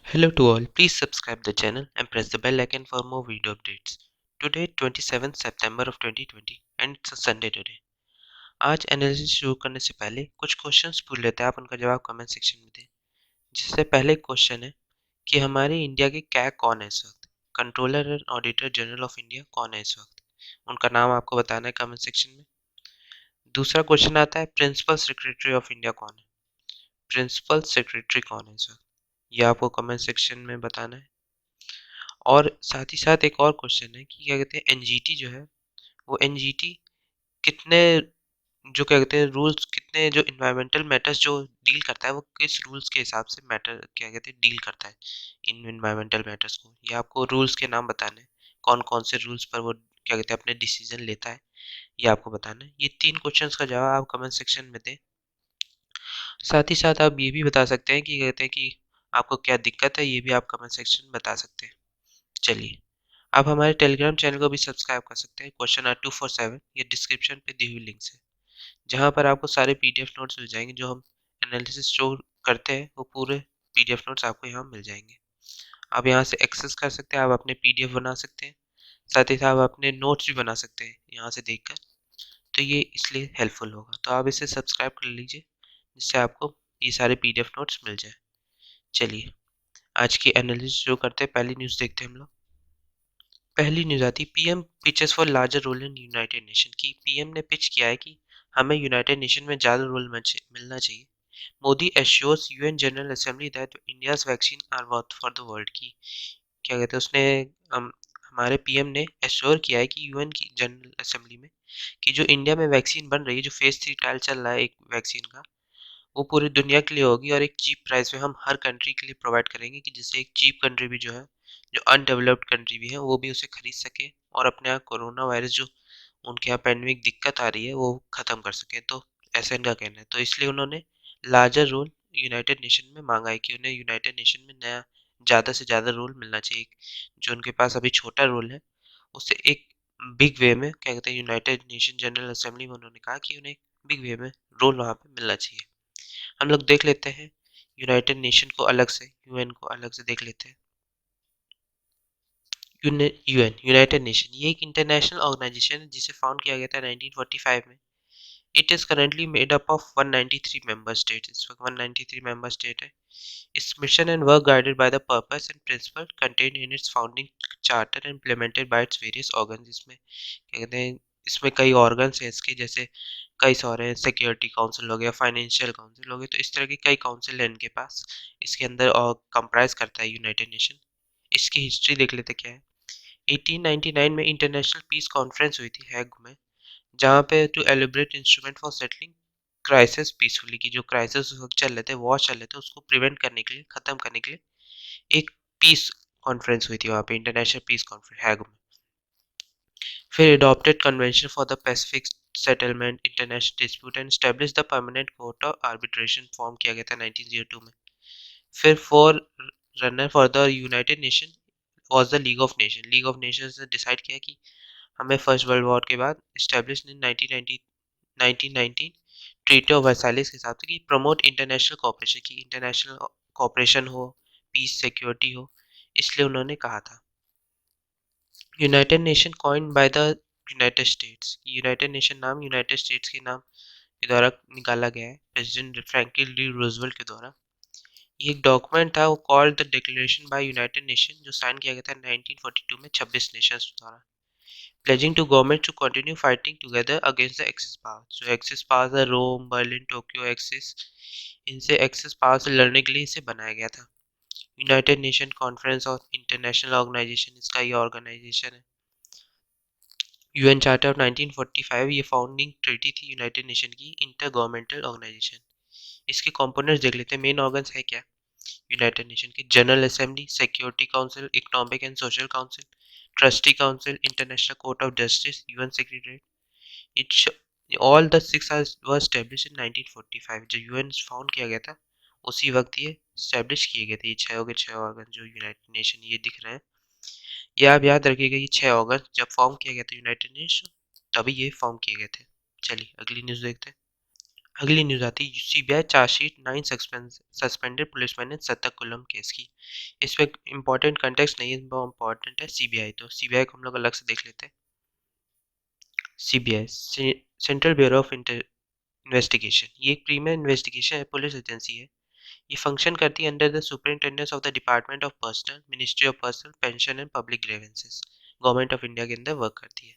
Hello to all, please subscribe the channel and press the bell icon for more video updates. Today 27th September of 2020 and it's a Sunday today. आज analysis शुरू करने से पहले कुछ questions पूछ लेते हैं, आप उनका जवाब कमेंट सेक्शन में दें। जिससे पहले क्वेश्चन है कि हमारे इंडिया के क्या कौन है इस वक्त, controller and auditor general of India कौन है इस वक्त, उनका नाम आपको बताना है कमेंट सेक्शन में। दूसरा क्वेश्चन आता है प्रिंसिपल सेक्रेटरी ऑफ इंडिया कौन है, प्रिंसिपल सेक्रेटरी कौन है इस वक्त, ये आपको कमेंट सेक्शन में बताना है। और साथ ही साथ एक और क्वेश्चन है कि क्या कहते हैं एनजीटी जो है वो एनजीटी कितने जो क्या कहते हैं रूल्स कितने जो इन्वायरमेंटल मैटर्स जो डील करता है वो किस रूल्स के हिसाब से मैटर क्या कहते हैं डील करता है इन इन्वायरमेंटल मैटर्स को, ये आपको रूल्स के नाम बताने हैं, कौन कौन से रूल्स पर वो क्या कहते हैं अपने डिसीजन लेता है, ये आपको बताना है। ये तीन क्वेश्चंस का जवाब आप कमेंट सेक्शन में दें। साथ ही साथ आप ये भी बता सकते हैं कि कहते हैं कि आपको क्या दिक्कत है, ये भी आप कमेंट सेक्शन में बता सकते हैं। चलिए, आप हमारे टेलीग्राम चैनल को भी सब्सक्राइब कर सकते हैं, क्वेश्चन आर 247, ये डिस्क्रिप्शन पे दी हुई लिंक है, जहाँ पर आपको सारे पीडीएफ नोट्स मिल जाएंगे जो हम एनालिसिस शो करते हैं, वो पूरे पीडीएफ नोट्स आपको यहाँ मिल जाएंगे। आप यहाँ से एक्सेस कर सकते हैं, आप अपने पीडीएफ बना सकते हैं, साथ ही साथ आप अपने नोट्स भी बना सकते हैं यहाँ से देखकर, तो ये इसलिए हेल्पफुल होगा। तो आप इसे सब्सक्राइब कर लीजिए जिससे आपको ये सारे पीडीएफ नोट्स मिल जाए। चलिए, आज की एनालिसिस शुरू करते हैं। पहली न्यूज़ देखते हैं हम लोग। पहली न्यूज़ आती PM pitches for larger role in United Nation की। पीएम ने पिच किया है कि हमें यूनाइटेड नेशन में ज़्यादा रोल मिलना चाहिए। Modi assures UN General Assembly that India's vaccine are worth for the world की। क्या कहते हैं उसने हमारे पीएम ने एश्योर किया है कि यूएन की जनरल असेंबली में कि जो इंडिया में वैक्सीन बन रही है, जो फेज 3 ट्रायल चल रहा है एक वैक्सीन का, वो पूरी दुनिया के लिए होगी और एक चीप प्राइस में हम हर कंट्री के लिए प्रोवाइड करेंगे कि जिससे एक चीप कंट्री भी जो है, जो अनडेवलप्ड कंट्री भी है, वो भी उसे खरीद सके और अपने यहाँ कोरोना वायरस जो उनके यहाँ पैंडेमिक दिक्कत आ रही है वो ख़त्म कर सके। तो ऐसा इनका कहना है, तो इसलिए उन्होंने लार्जर रोल यूनाइटेड नेशन में मांगा है कि उन्हें यूनाइटेड नेशन में नया ज़्यादा से ज़्यादा रोल मिलना चाहिए। जो उनके पास अभी छोटा रोल है उससे एक बिग वे में क्या कहते हैं यूनाइटेड नेशन जनरल असेंबली में उन्होंने कहा कि उन्हें बिग वे में रोल वहाँ पे मिलना चाहिए। हम लोग देख लेते हैं यूनाइटेड नेशन को अलग से, यूएन को अलग से देख लेते हैं। यूएन यूनाइटेड नेशन ये एक इंटरनेशनल ऑर्गेनाइजेशन है जिसे फाउंड किया गया था 1945 में। It is currently made up of 193 member state, इस वक्त 193 मेंबर स्टेट है। its mission and work guided by the purpose and principle contained in its founding charter and implemented by its various organs। इसमें क्या कहते हैं इसमें कई organs हैं इसके, जैसे कई सारे सिक्योरिटी काउंसिल हो गया, फाइनेंशियल काउंसिल हो गया, तो इस तरह के कई काउंसिल है इनके पास इसके अंदर और कंप्राइज करता है यूनाइटेड नेशन। इसकी हिस्ट्री देख लेते क्या है। 1899 में इंटरनेशनल पीस कॉन्फ्रेंस हुई थी हैग में, जहाँ पे to elaborate instrument for settling crisis peacefully, की जो क्राइसिस उस वक्त चल रहे थे, वॉर चल रहे थे, उसको प्रिवेंट करने के लिए, खत्म करने के लिए एक पीस कॉन्फ्रेंस हुई थी वहाँ पे, इंटरनेशनल पीस कॉन्फ्रेंस हैग में। फिर adopted convention for the Pacific settlement international dispute and establish the permanent court of arbitration form किया गया था 1902 में। फिर for runner for the United nation was the league of nation. League of Nations ने decide किया कि हमें first world war के बाद इस्टेब्लिश इन 1919 ट्रीटी ऑफ वर्साइलेस के हिसाब से कि प्रमोट इंटरनेशनल कोऑपरेशन, की इंटरनेशनल कोऑपरेशन हो, पीस सिक्योरिटी हो, इसलिए उन्होंने कहा था। United nation coined by the United states. United nation नाम यूनाइटेड स्टेट्स के नाम के द्वारा निकाला गया है, प्रेसिडेंट फ्रैंकलिन डी रूजवेल्ट के द्वारा। ये एक डॉक्यूमेंट था, वो called the declaration bye United nation, जो साइन किया गया था 1942 में 26 नेशंस द्वारा, pledging to government to continue fighting together against the Axis powers। जो Axis powers है, रोम, बर्लिन, टोक्यो, एक्सिस, इनसे Axis पावर से लड़ने के लिए इसे बनाया गया था। यूनाइटेड नेशन कॉन्फ्रेंस और इंटरनेशनल ऑर्गेनाइजेशन इसका ये ऑर्गेनाइजेशन है। यूएन चार्टर ऑफ 1945 ये फाउंडिंग ट्रीटी थी यूनाइटेड नेशन की, इंटर गवर्नमेंटल ऑर्गेनाइजेशन। इसके कंपोनेंट्स देख लेते हैं, मेन ऑर्गन्स है क्या यूनाइटेड नेशन की। General assembly, security council, economic and social council, trustee council, international court of justice, UN secretary. All the six were establish in 1945। जो UN found किया गया था उसी वक्त ये एस्टेब्लिश किए गए थे, ये छः हो गए, छः ऑर्गन जो यूनाइटेड नेशन ये दिख रहे हैं। ये आप याद रखिएगा, ये छः ऑर्गन जब फॉर्म किया गया था यूनाइटेड नेशन, तभी ये फॉर्म किए गए थे। चलिए अगली न्यूज़ देखते हैं। अगली न्यूज़ आती है सीबीआई चार्जशीट 9 सस्पेंडेड पुलिसमैन इन सत्ताकुलम केस की। इसमें इंपॉर्टेंट कंटेक्स्ट नहीं है, इंपॉर्टेंट है सीबीआई, तो सीबीआई को हम लोग अलग से देख लेते हैं। CBI central bureau of investigation, ये एक प्रीमियर इन्वेस्टिगेशन है, पुलिस एजेंसी है। ये फंक्शन करती है under the superintendence of the department of personnel, ministry of personnel, pension and public grievances, government of India के अंदर वर्क करती है।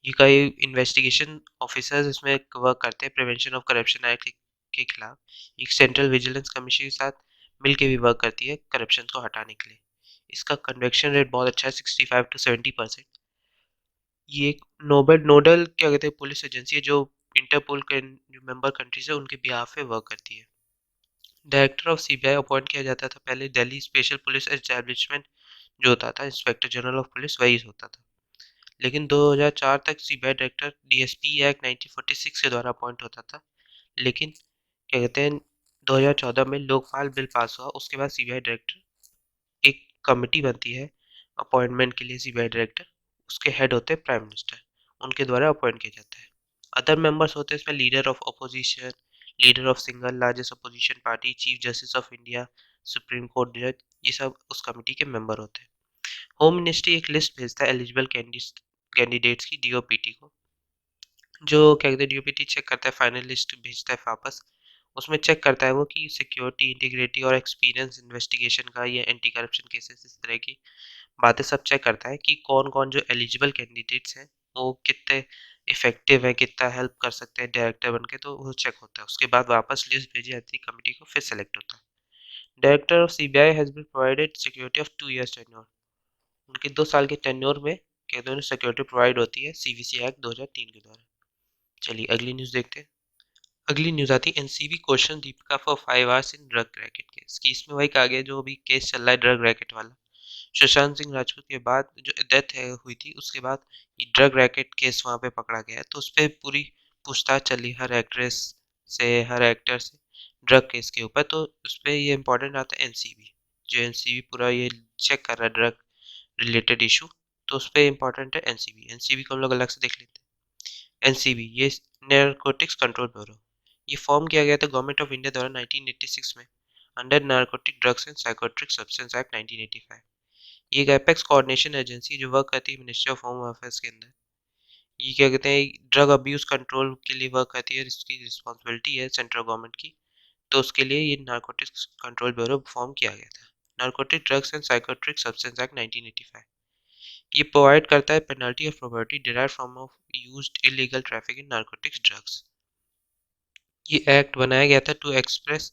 ये कई इन्वेस्टिगेशन ऑफिसर्स इसमें वर्क करते हैं प्रिवेंशन ऑफ करप्शन एक्ट के खिलाफ। एक सेंट्रल विजिलेंस कमीशन के साथ मिलके भी वर्क करती है करप्शन को हटाने के लिए। इसका कन्वेक्शन रेट बहुत अच्छा है, 65 to 70%। ये एक नोडल क्या कहते हैं पुलिस एजेंसी है जो इंटरपोल के जो मेंबर कंट्रीज है उनके बिहाफ पे वर्क करती है। डायरेक्टर ऑफ सीबीआई अपॉइंट किया जाता था पहले दिल्ली स्पेशल पुलिस एस्टैब्लिशमेंट, जो होता था इंस्पेक्टर जनरल ऑफ पुलिस, वही होता था। लेकिन 2004 तक सीबीआई डायरेक्टर डीएसपी एक्ट 1946 के द्वारा अपॉइंट होता था। लेकिन क्या कहते हैं 2014 में लोकपाल बिल पास हुआ, उसके बाद सीबीआई डायरेक्टर एक कमेटी बनती है अपॉइंटमेंट के लिए सीबीआई डायरेक्टर, उसके हेड होते हैं प्राइम मिनिस्टर, उनके द्वारा अपॉइंट किया जाता है। अदर मेंबर्स होते हैं इसमें leader of opposition, leader of single largest opposition party, chief justice of India, supreme court जज, ये सब उस कमेटी के मेंबर होते हैं। होम मिनिस्ट्री एक लिस्ट भेजता है एलिजिबल कैंडिडेट्स की डीओपीटी को, जो क्या कहते हैं डीओपीटी चेक करता है, फाइनल लिस्ट भेजता है वापस। उसमें चेक करता है वो कि सिक्योरिटी, इंटीग्रिटी और एक्सपीरियंस इन्वेस्टिगेशन का, या एंटी करप्शन केसेस, इस तरह की बातें सब चेक करता है कि कौन कौन जो एलिजिबल कैंडिडेट्स हैं वो कितने इफेक्टिव है, कितना हेल्प कर सकते हैं डायरेक्टर बन के, तो वो चेक होता है। उसके बाद वापस लिस्ट भेजी जाती है कमेटी को, फिर सेलेक्ट होता है। Director of CBI has been provided security of 2 years tenure, उनके 2 साल के टेन्योर में क्या कहते हैं सिक्योरिटी प्रोवाइड होती है सीवीसी एक्ट 2003 के द्वारा। चलिए अगली न्यूज़ देखते हैं। अगली न्यूज़ आती है NCB question Deepika for 5 hours in drug racket case की। इसमें वही कहा गया जो अभी केस चल रहा है ड्रग रैकेट वाला, सुशांत सिंह राजपूत के बाद जो डेथ है हुई थी, उसके बाद ये ड्रग रैकेट केस वहाँ पे पकड़ा गया है, तो उस पर पूरी पूछताछ चली हर एक्ट्रेस से, हर एक्टर से, ड्रग केस के ऊपर। तो उस पर ये इंपॉर्टेंट आता है एनसीबी, जो एनसीबी पूरा ये चेक कर रहा है ड्रग रिलेटेड इशू, तो उस पर इंपॉर्टेंट है एनसीबी। एनसीबी को हम लोग अलग से देख लेते हैं। एनसीबी ये नारकोटिक्स कंट्रोल ब्यूरो, ये फॉर्म किया गया था गवर्नमेंट ऑफ इंडिया द्वारा 1986 में under narcotic drugs and psychotropic substance act 1985। ये एक एपेक्स कोऑर्डिनेशन एजेंसी जो वर्क करती है मिनिस्ट्री ऑफ होम अफेयर्स के अंदर। ये क्या कहते हैं ड्रग अब्यूज कंट्रोल के लिए वर्क करती है, इसकी रिस्पॉन्सिबिलिटी है सेंट्रल गवर्नमेंट की। तो उसके लिए ये नारकोटिक्स कंट्रोल ब्यूरो फॉर्म किया गया था। Narcotic drugs and psychotropic substance act 1985 ये प्रोवाइड करता है penalty of property derived from of used illegal traffic in narcotics drugs. ये एक्ट बनाया गया था to express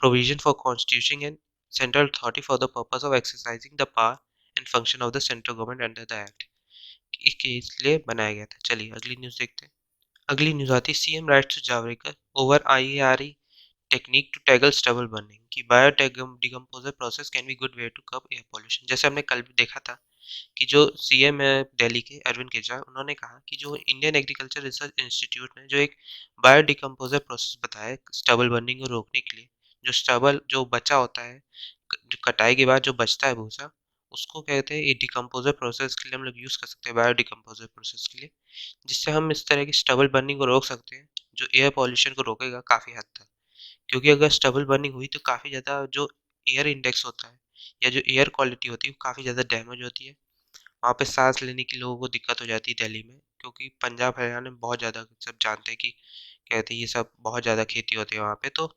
provision for constitution and central authority for the purpose of exercising the power and function of the central government under the act, इसके इसलिए बनाया गया था। चलिए अगली न्यूज़ देखते हैं। अगली न्यूज़ आती है CM writes to Javadekar over IARI technique to tackle stubble burning की decomposer process can be good way to curb air pollution. जैसे हमने कल भी देखा था कि जो सीएम है दिल्ली के अरविंद केजरीवाल, उन्होंने कहा कि जो इंडियन एग्रीकल्चर रिसर्च इंस्टीट्यूट ने जो एक बायो डिकम्पोजर प्रोसेस बताया है स्टबल बर्निंग को रोकने के लिए, जो स्टबल जो बचा होता है, जो कटाई के बाद जो बचता है भूसा, उसको कहते हैं ये डिकम्पोजर प्रोसेस के लिए हम लोग यूज़ कर सकते हैं, बायो डिकम्पोजर प्रोसेस के लिए, जिससे हम इस तरह की स्टबल बर्निंग को रोक सकते हैं, जो एयर पॉल्यूशन को रोकेगा काफ़ी हद तक। क्योंकि अगर स्टबल बर्निंग हुई तो काफ़ी ज़्यादा जो एयर इंडेक्स होता है या जो एयर क्वालिटी होती है वो काफ़ी ज़्यादा डैमेज होती है। वहाँ पे सांस लेने की लोगों को दिक्कत हो जाती है दिल्ली में, क्योंकि पंजाब हरियाणा में बहुत ज़्यादा सब जानते हैं कि कहते हैं ये सब बहुत ज़्यादा खेती होती है वहाँ पे। तो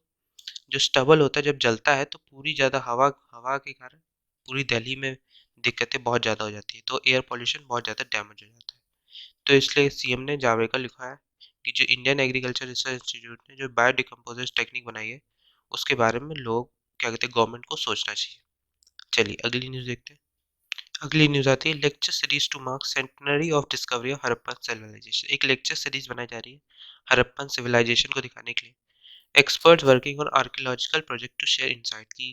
जो स्टबल होता है जब जलता है तो पूरी ज़्यादा हवा हवा के कारण पूरी दिल्ली में दिक्कतें बहुत ज़्यादा हो जाती है, तो एयर पॉल्यूशन बहुत ज़्यादा डैमेज हो जाता है। तो इसलिए सीएम ने जावड़ेकर लिखा है कि जो इंडियन एग्रीकल्चर रिसर्च इंस्टीट्यूट ने जो बायो डिकम्पोजर टेक्निक बनाई है उसके बारे में लोग क्या कहते हैं गवर्नमेंट को सोचना चाहिए। चलिए अगली न्यूज़ देखते हैं। अगली न्यूज़ आती है lecture series to mark centenary of discovery of Harappan civilisation. एक लेक्चर सीरीज बनाई जा रही है हड़प्पन सिविलाइजेशन को दिखाने के लिए। Experts working on archaeological project to share insight की,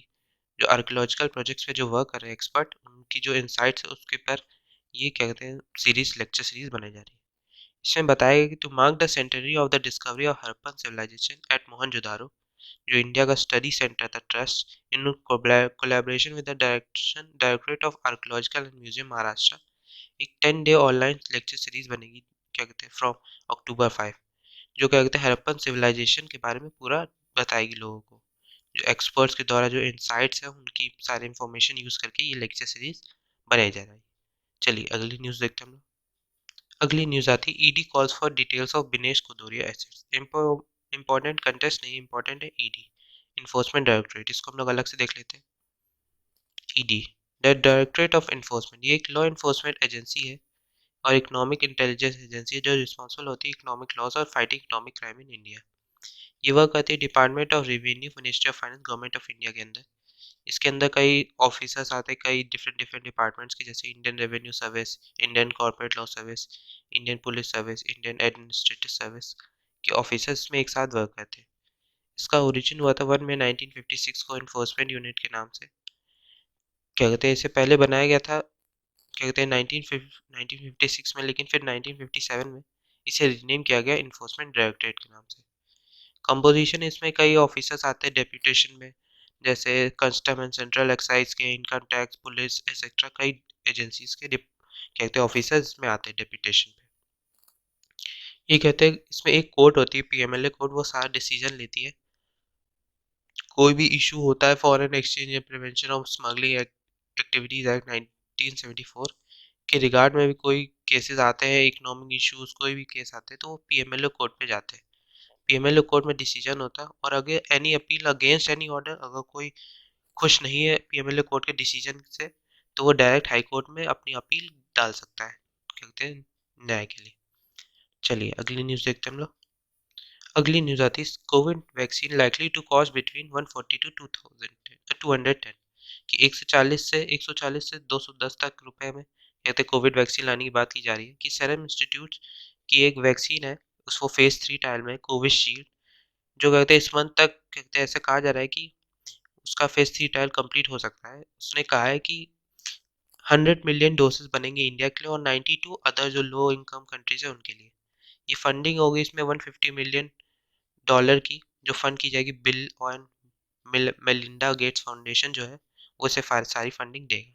जो आर्कियोलॉजिकल प्रोजेक्ट्स पे जो वर्क कर रहे हैं एक्सपर्ट, उनकी जो इंसाइट्स है उसके पर ये क्या कहते हैं सीरीज लेक्चर सीरीज बनाई जा रही है। इसमें बताया गया कि to mark the centenary of the discovery of Harappan civilisation at Mohenjodaro, जो इंडिया का स्टडी सेंटर था trust in collaboration with the directorate of archaeological and museum Maharashtra, एक 10 डे ऑनलाइन लेक्चर सीरीज बनेगी क्या कहते हैं फ्रॉम October 5, जो क्या कहते हैं हड़प्पन सिविलाइजेशन के बारे में पूरा बताएगी लोगों को, जो एक्सपर्ट्स के द्वारा जो इंसाइट्स हैं उनकी सारी इंफॉर्मेशन यूज़ करके ये लेक्चर सीरीज बनाई जा रही है। चलिए अगली न्यूज़ देखते हैं हम लोग। अगली न्यूज़ आती है ED calls for details of Dinesh Kuduria assets. Important context नहीं, इंपॉर्टेंट है ईडी, इन्फोर्समेंट डायरेक्टरेट। इसको हम लोग अलग से देख लेते हैं। ED, the directorate of enforcement, ये एक लॉ इन्फोर्समेंट एजेंसी है और इकोनॉमिक इंटेलिजेंस एजेंसी है जो रिस्पॉन्सिबल होती है इकोनॉमिक लॉस और fighting economic crime in India. ये वर्क करती है department of revenue, ministry of finance, government of India के अंदर। इसके अंदर कई ऑफिसर्स आते हैं, कई डिफरेंट डिफरेंट डिपार्टमेंट्स के, जैसे Indian revenue service, Indian corporate law service, Indian police service, Indian administrative service के ऑफिसर्स में एक साथ वर्क करते हैं। इसका ओरिजिन हुआ था 1 में 1956 को इन्फोर्समेंट यूनिट के नाम से। क्या कहते हैं इसे पहले बनाया गया था क्या कहते हैं 1956 में, लेकिन फिर 1957 में इसे रीनेम किया गया इन्फोर्समेंट डायरेक्टरेट के नाम से। कंपोजिशन इसमें कई ऑफिसर्स आते हैं डेप्यूटेशन में, जैसे कस्टम एंड सेंट्रल एक्साइज के, इनकम टैक्स, पुलिस एक्सेट्रा, कई एजेंसीज के कहते हैं ऑफिसर्स में आते हैं डेप्यूटेशन पे। ये कहते हैं इसमें एक कोर्ट होती है पीएमएलए कोर्ट, वो सारा डिसीजन लेती है। कोई भी इशू होता है फॉरेन एक्सचेंज या prevention of smuggling activities act 1974 के रिगार्ड में भी कोई केसेस आते हैं, इकोनॉमिक इश्यूज कोई भी केस आते हैं तो वो पीएमएलए कोर्ट पे जाते हैं। पीएमएलए कोर्ट में डिसीजन होता है और अगर any appeal against any order, अगर कोई खुश नहीं है पीएमएलए कोर्ट के डिसीजन से, तो वो डायरेक्ट हाई कोर्ट में अपनी अपील डाल सकता है, कहते हैं न्याय के लिए। चलिए अगली न्यूज़ देखते हैं हम लोग। अगली न्यूज़ आती है Covid vaccine likely to cost between 140 to 210 कि 140 से 210 तक रुपए में कहते कोविड वैक्सीन लाने की बात की जा रही है। कि सेरम इंस्टीट्यूट की एक वैक्सीन है, उसको फेज 3 ट्रायल में कोविशील्ड, जो कहते हैं इस मंथ तक कहते हैं, ऐसा कहा जा रहा है कि उसका फेज 3 ट्रायल कंप्लीट हो सकता है। उसने कहा है कि 100 मिलियन डोसेस बनेंगे इंडिया के लिए और 92 अदर जो लो इनकम कंट्रीज है उनके लिए। ये फंडिंग होगी इसमें 150 मिलियन डॉलर की, जो फंड की जाएगी बिल और मेलिंडा गेट्स फाउंडेशन जो है वो इसे सारी फंडिंग देगा।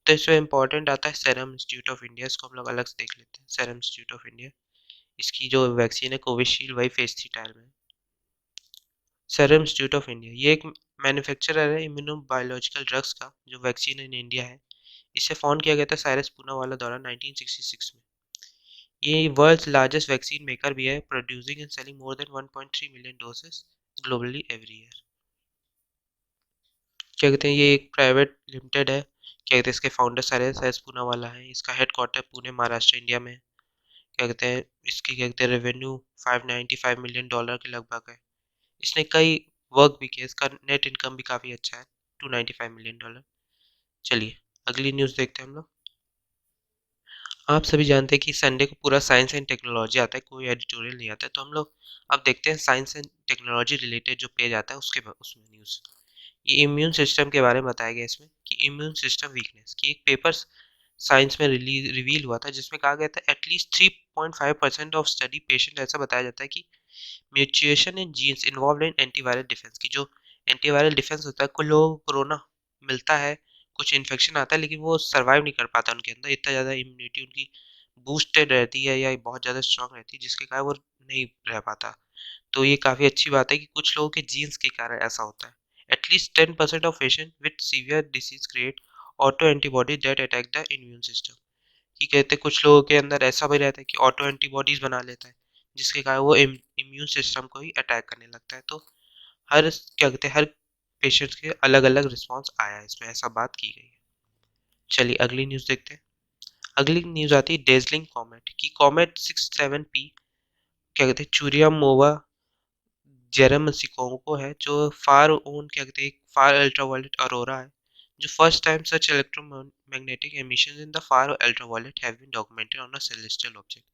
तो इसमें इंपॉर्टेंट आता है सेरम इंस्टीट्यूट ऑफ इंडिया, इसको हम लोग अलग से देख लेते हैं। सेरम इंस्टीट्यूट ऑफ इंडिया, इसकी जो वैक्सीन है कोविशील्ड वही फेज 3 ट्रायल में। सेरम इंस्टीट्यूट ऑफ इंडिया ये एक मैन्युफैक्चरर है इम्यूनो बायोलॉजिकल ड्रग्स का, जो वैक्सीन इन इंडिया है। इसे फाउंड किया गया था साइरस पूनावाला द्वारा 1966 में। ये वर्ल्ड्स लार्जेस्ट वैक्सीन मेकर भी है, producing and selling more than 1.3 million doses globally every year. क्या कहते हैं ये एक प्राइवेट लिमिटेड है। क्या कहते हैं इसके फाउंडर साइरस पूनावाला है। इसका हेडक्वार्टर पुणे महाराष्ट्र इंडिया में है। क्या कहते हैं इसकी क्या कहते हैं रेवेन्यू 595 मिलियन डॉलर के लगभग है। इसने कई वर्क भी किया, इसका नेट इनकम भी काफ़ी अच्छा है, 295 मिलियन डॉलर। चलिए अगली न्यूज़ देखते हैं हम लोग। आप सभी जानते हैं कि संडे को पूरा साइंस एंड टेक्नोलॉजी आता है, कोई एडिटोरियल नहीं आता है। तो हम लोग अब देखते हैं साइंस एंड टेक्नोलॉजी रिलेटेड जो पेज आता है उसमें न्यूज़। ये इम्यून सिस्टम के बारे में बताया गया इसमें कि इम्यून सिस्टम वीकनेस की एक पेपर साइंस में रिवील हुआ था, जिसमें कहा गया था एटलीस्ट 3.5% ऑफ स्टडी पेशेंट, ऐसा बताया जाता है कि mutation in jeans involve in antiviral defence की, जो एंटीवायरल डिफेंस होता है, कुछ लोगों को कोरोना मिलता है, कुछ इन्फेक्शन आता है लेकिन वो सर्वाइव नहीं कर पाता, उनके अंदर इतना ज़्यादा इम्यूनिटी उनकी बूस्टेड रहती है या बहुत ज़्यादा स्ट्रांग रहती है जिसके कारण वो नहीं रह पाता। तो ये काफ़ी अच्छी बात है कि कुछ लोगों के जीन्स के कारण ऐसा होता है। At least 10% of patient with severe disease create auto antibody that attack the immune system. कि कहते हैं कुछ लोगों के अंदर ऐसा भी रहता है कि ऑटो एंटीबॉडीज बना लेता है, जिसके कारण वो इम्यून सिस्टम को ही अटैक करने लगता है। तो हर क्या कहते हैं हर पेशेंट के अलग अलग रिस्पॉन्स आया है इसमें, ऐसा बात की गई है। चलिए अगली न्यूज़ देखते हैं। अगली न्यूज़ आती है डेजलिंग कॉमेट की। कॉमेट 67P क्या कहते हैं चुरियामोवा जेरेमसिकोंको है, जो फार ओन क्या कहते हैं फार अल्ट्रावायलेट अरोरा है, जो first time such electromagnetic emissions in the far ultraviolet have been documented on a celestial object.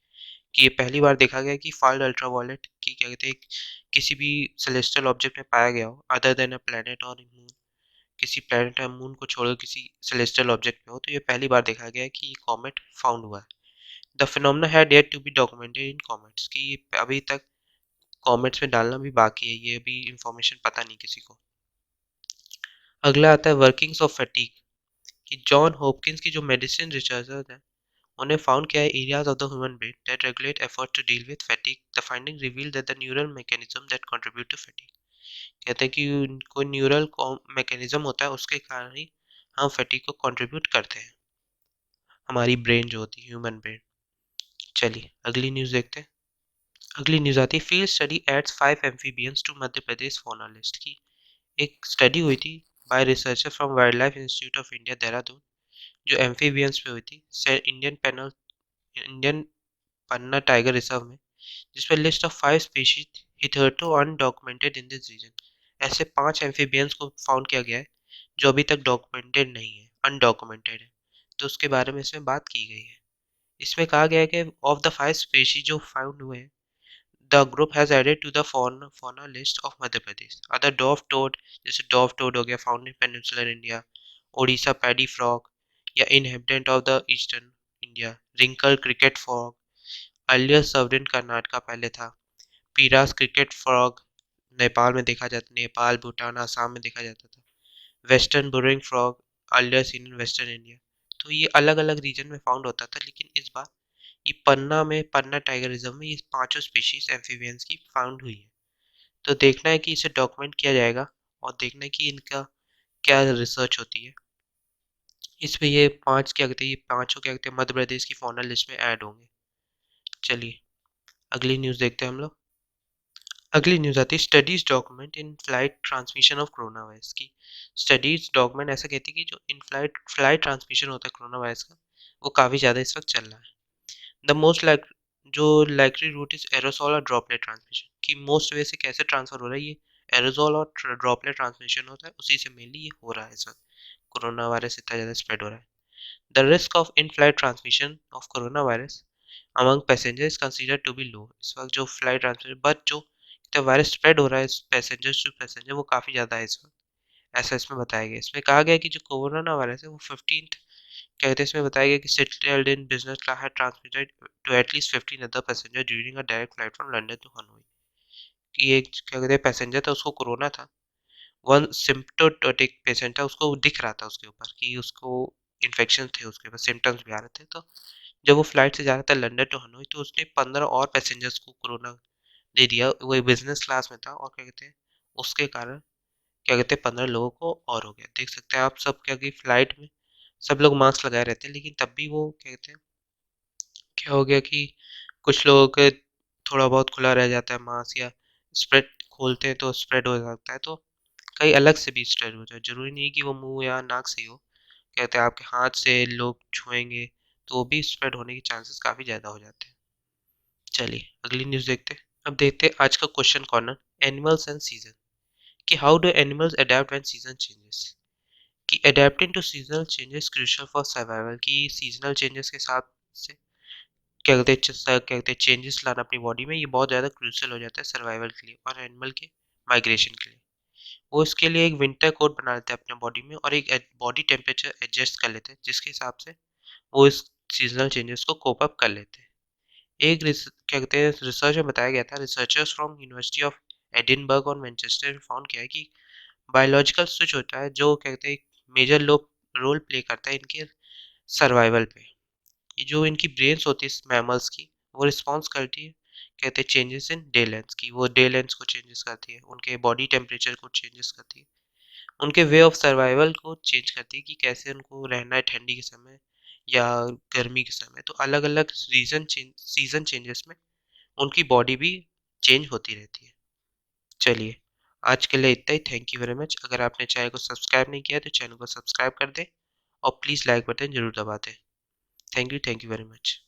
कि ये पहली बार देखा गया कि फार अल्ट्रावायलेट की क्या कहते हैं किसी भी सेलेस्टियल ऑब्जेक्ट में पाया गया हो अदर देन अ प्लेनेट और मून, किसी प्लेनेट या मून को छोड़कर किसी सेलेस्टियल ऑब्जेक्ट में हो, तो ये पहली बार देखा गया है कि ये कॉमेट फाउंड हुआ है। The phenomena had yet to be documented in comets, कि ये अभी तक कॉमेट्स में डालना भी बाकी है, ये भी इंफॉर्मेशन पता नहीं किसी को। अगला आता है वर्किंग्स ऑफ फैटीग कि जॉन हॉपकिंस की जो मेडिसिन रिसर्चर हैं उन्हें फाउंड किया है areas of the human brain that regulate effort to deal with fatigue. The finding reveal that the neural mechanism that contribute to fatigue. कहते हैं कि कोई न्यूरल मैकेनिज्म होता है, उसके कारण ही हम फैटिग को कंट्रीब्यूट करते हैं, हमारी ब्रेन जो होती है ह्यूमन ब्रेन। चलिए अगली न्यूज़ देखते हैं। अगली न्यूज़ आती है, field study adds 5 amphibians to Madhya Pradesh fauna list. की एक स्टडी हुई थी by researcher from wild life institute of India Dehradun, जो एम्फीबियंस पे हुई थी इंडियन पन्ना टाइगर रिजर्व में, जिसमें list of 5 species hitherto undocumented in this region. ऐसे 5 एम्फीबियंस को फाउंड किया गया है जो अभी तक डॉक्यूमेंटेड नहीं है, अनडॉक्यूमेंटेड है, तो उसके बारे में इसमें बात की गई है। इसमें कहा गया है कि ऑफ द 5 स्पीशीज जो फाउंड हुए हैं, the group has added to the fauna list of Madhya Pradesh. Other dove toad, जैसे डॉव टोड हो गया found in peninsular India, Odisha paddy frog या inhabitant of the eastern India, wrinkle cricket frog earlier served in Karnataka पहले था, पीरास cricket frog Nepal में देखा जाता, नेपाल भूटान आसाम में देखा जाता था, western burrowing frog earlier seen in western India. तो ये अलग अलग रीजन में फाउंड होता था, लेकिन इस बार ये पन्ना टाइगर रिजर्व में ये पांचों स्पीशीज एम्फीबियंस की फाउंड हुई है। तो देखना है कि इसे डॉक्यूमेंट किया जाएगा और देखना है कि इनका क्या रिसर्च होती है। इसमें ये पांच क्या कहते हैं, ये पांचों क्या कहते हैं मध्य प्रदेश की फौना लिस्ट में ऐड होंगे। चलिए अगली न्यूज़ देखते हैं हम लोग। अगली न्यूज़ आती है, studies document in flight transmission of corona virus. की स्टडीज डॉक्यूमेंट ऐसा कहती है कि जो इन फ्लाइट ट्रांसमिशन होता है कोरोना वायरस का, वो काफ़ी ज़्यादा इस वक्त चल रहा है। द मोस्ट लाइक जो लाइकली रूट इज एरोसोल और ड्रॉपलेट ट्रांसमिशन। कि मोस्ट वे से कैसे ट्रांसफर हो रहा है, ये एरोसोल और ड्रॉपलेट ट्रांसमिशन होता है, उसी से मेनली ये हो रहा है इस वक्त, कोरोना वायरस इतना ज़्यादा स्प्रेड हो रहा है। The risk of in flight transmission of corona virus among passengers consider to be low. इस वक्त जो फ्लाइट ट्रांसमिशन बट जो वायरस स्प्रेड हो रहा है पैसेंजर्स टू पैसेंजर, वो काफ़ी ज़्यादा है इस वक्त, ऐसा इसमें बताया गया। इसमें कहा गया कि जो कोरोना वायरस है वो 15 क्या कहते हैं, इसमें बताया गया कि settled in business class had transmitted to at least 15 other passenger during a direct flight from London to Hanoi. कि एक क्या कहते हैं पैसेंजर था, उसको कोरोना था, वन सिम्प्टोमेटिक पेशेंट था, उसको दिख रहा था उसके ऊपर कि उसको इन्फेक्शन थे, उसके ऊपर सिम्टम्स भी आ रहे थे। तो जब वो फ्लाइट से जा रहा था लंदन टू हनोई, तो उसने 15 और पैसेंजर्स को कोरोना दे दिया। वो बिजनेस क्लास में था और क्या कहते हैं उसके कारण क्या कहते हैं 15 लोगों को और हो गया। देख सकते हैं आप सब क्या कि फ्लाइट में सब लोग मास्क लगाए रहते हैं, लेकिन तब भी वो क्या कहते हैं क्या हो गया कि कुछ लोगों के थोड़ा बहुत खुला रह जाता है मास्क, या स्प्रेड खोलते हैं तो स्प्रेड हो सकता है। तो कई अलग से भी स्प्रेड हो जाए, जरूरी नहीं कि वो मुंह या नाक से ही हो, कहते हैं आपके हाथ से लोग छुएंगे तो वो भी स्प्रेड होने के चांसेस काफ़ी ज़्यादा हो जाते हैं। चलिए अगली न्यूज़ देखते हैं। अब देखते हैं आज का question corner, animals and season. कि how do animals adapt when season changes. कि adapting to seasonal changes crucial for survival. की सीजनल चेंजेस के साथ से क्या कहते हैं चेंजेस लाना अपनी बॉडी में, ये बहुत ज़्यादा क्रूशियल हो जाता है सर्वाइवल के लिए और एनिमल के माइग्रेशन के लिए। वो इसके लिए एक विंटर कोट बना लेते हैं अपने बॉडी में और एक बॉडी टेम्परेचर एडजस्ट कर लेते हैं, जिसके हिसाब से वो इस सीजनल चेंजेस को कोप अप कर लेते हैं। एक क्या कहते हैं रिसर्च में बताया गया था, researchers from university of Edinburgh और मैनचेस्टर ने फाउंड किया है कि बायोलॉजिकल स्विच होता है जो क्या कहते हैं मेजर रोल प्ले करता है इनके सर्वाइवल पे। ये जो इनकी ब्रेन्स होती है मैमल्स की, वो रिस्पॉन्स करती है कहते हैं चेंजेस इन डे लेंथ की, वो डे लेंथ को चेंजेस करती है, उनके बॉडी टेम्परेचर को चेंजेस करती है, उनके वे ऑफ सर्वाइवल को चेंज करती है कि कैसे उनको रहना है ठंडी के समय या गर्मी के समय। तो अलग अलग सीजन चेंजेस में उनकी बॉडी भी चेंज होती रहती है। चलिए आज के लिए इतना ही, थैंक यू वेरी मच। अगर आपने चैनल को सब्सक्राइब नहीं किया तो चैनल को सब्सक्राइब कर दें और प्लीज़ लाइक बटन जरूर दबा दें। Thank you very much.